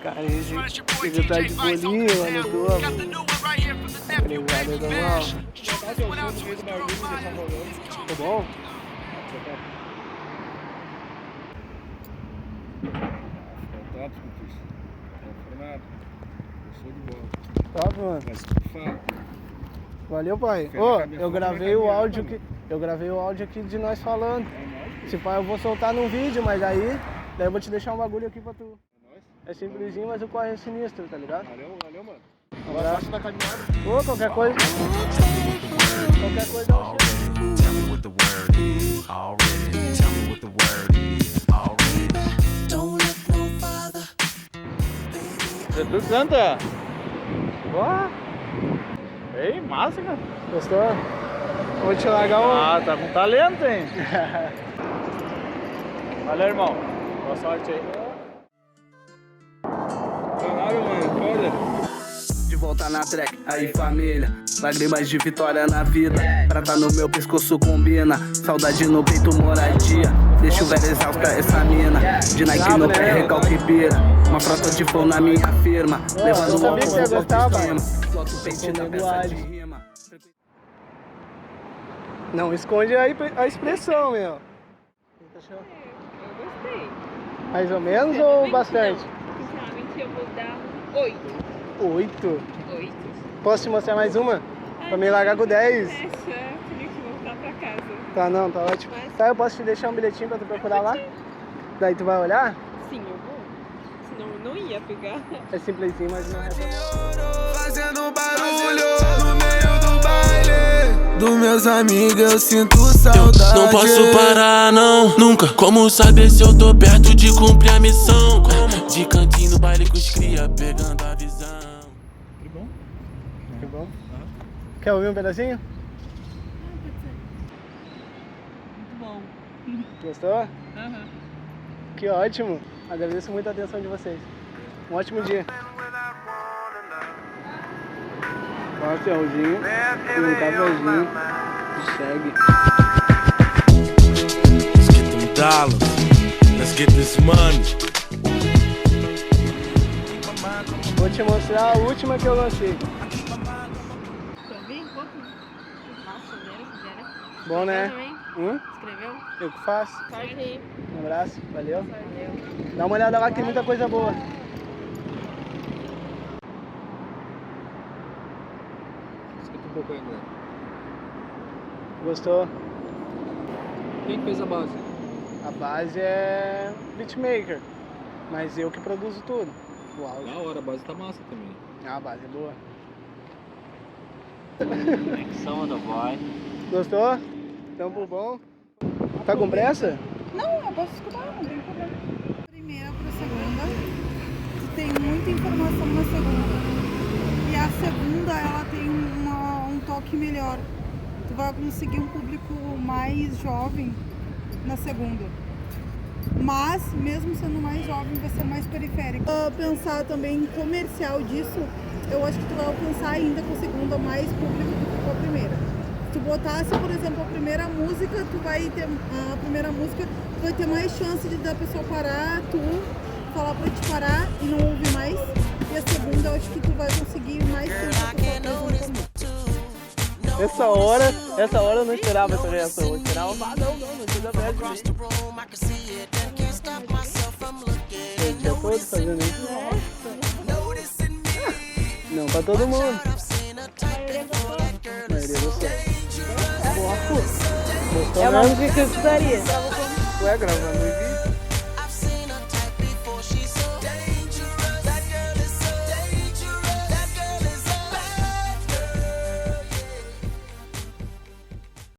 Carinha de actividade de bolinho lá no topo. Obrigado, normal. Tá bom? Top, mano. Valeu, pai. Ô, eu gravei o áudio aqui de nós falando. Se pai, eu vou soltar num vídeo, mas daí eu vou te deixar um bagulho aqui pra tu. É simplesinho, mas o corre é sinistro, tá ligado? Valeu, mano. Um abraço da caminhada. Ô, qualquer coisa eu chego. Tell me what the word is already. Tell me what the word is already. Don't look no farther. Tu canta? Uau! Ei, massa, cara. Gostou? Vou te largar um. Ah, tá com talento, hein? Valeu, irmão. Boa sorte aí. Caralho, mano, foda. De volta na track, aí família. Lágrimas de vitória na vida. Prata no meu pescoço combina. Saudade no peito, moradia. Deixa o velho exausta essa mina. De Nike no pé, recalque pira. Uma frota de flow na minha firma. Levando o álcool no autoestima. Solta o peito na peça de rima. Não esconde a expressão, meu. Eu gostei. Mais ou menos ou bastante? Sinceramente, eu vou dar 8. 8. 8. Posso te mostrar mais uma? Pra me largar com 10. Essa, teria que voltar pra casa. Tá, não, tá ótimo. Mas- Tá, eu posso te deixar um bilhetinho pra tu procurar lá? Daí tu vai olhar? Sim, eu vou. Senão eu não ia pegar. É simplesinho, mas não é. Fazendo barulho no meio do baile. Dos meus amigos eu sinto saudade. Não posso parar, não, nunca. Como saber se eu tô perto de cumprir a missão? De cantinho no baile com os cria, pegando a visão. Que bom. Quer ouvir um pedacinho? Muito bom. Gostou? Aham. Que ótimo. Agradeço muito a atenção de vocês. Um ótimo dia. Ó, ferrozinho, um cafezinho, segue. Let's get them dollars, let's get this money. Vou te mostrar a última que eu lancei. Quer ouvir um pouco? Nossa, fizeram. Bom, né? Também? Escreveu? Eu que faço. Sorte aí. Um abraço, valeu. Valeu. Dá uma olhada lá que tem muita coisa boa. Escuta um pouco aí, André. Gostou? Quem que fez a base? A base é beatmaker, mas eu que produzo tudo. O áudio. Da hora, a base tá massa também. Ah, a base é boa. Conexão da boy. Gostou? Tempo bom? Tá com pressa? Não, eu posso escutar, não tem problema. Primeira pra segunda, tu tem muita informação na segunda. E a segunda, ela tem um toque melhor. Tu vai conseguir um público mais jovem na segunda. Mas, mesmo sendo mais jovem, vai ser mais periférico. Pensar também em comercial disso, eu acho que tu vai alcançar ainda com a segunda mais público do que com a primeira. Se tu botasse, por exemplo, a primeira música, tu vai ter mais chance de da pessoa parar, tu falar pra te parar e não ouvir mais. E a segunda, eu acho que tu vai conseguir mais tempo pra Essa hora eu não esperava essa reação. Eu esperava, não precisa perto de mim. O dia todo fazendo isso. Não pra todo mundo. A maioria gostou. Gostou É uma mesmo? música que eu escutaria. Ué, gravando em vídeo.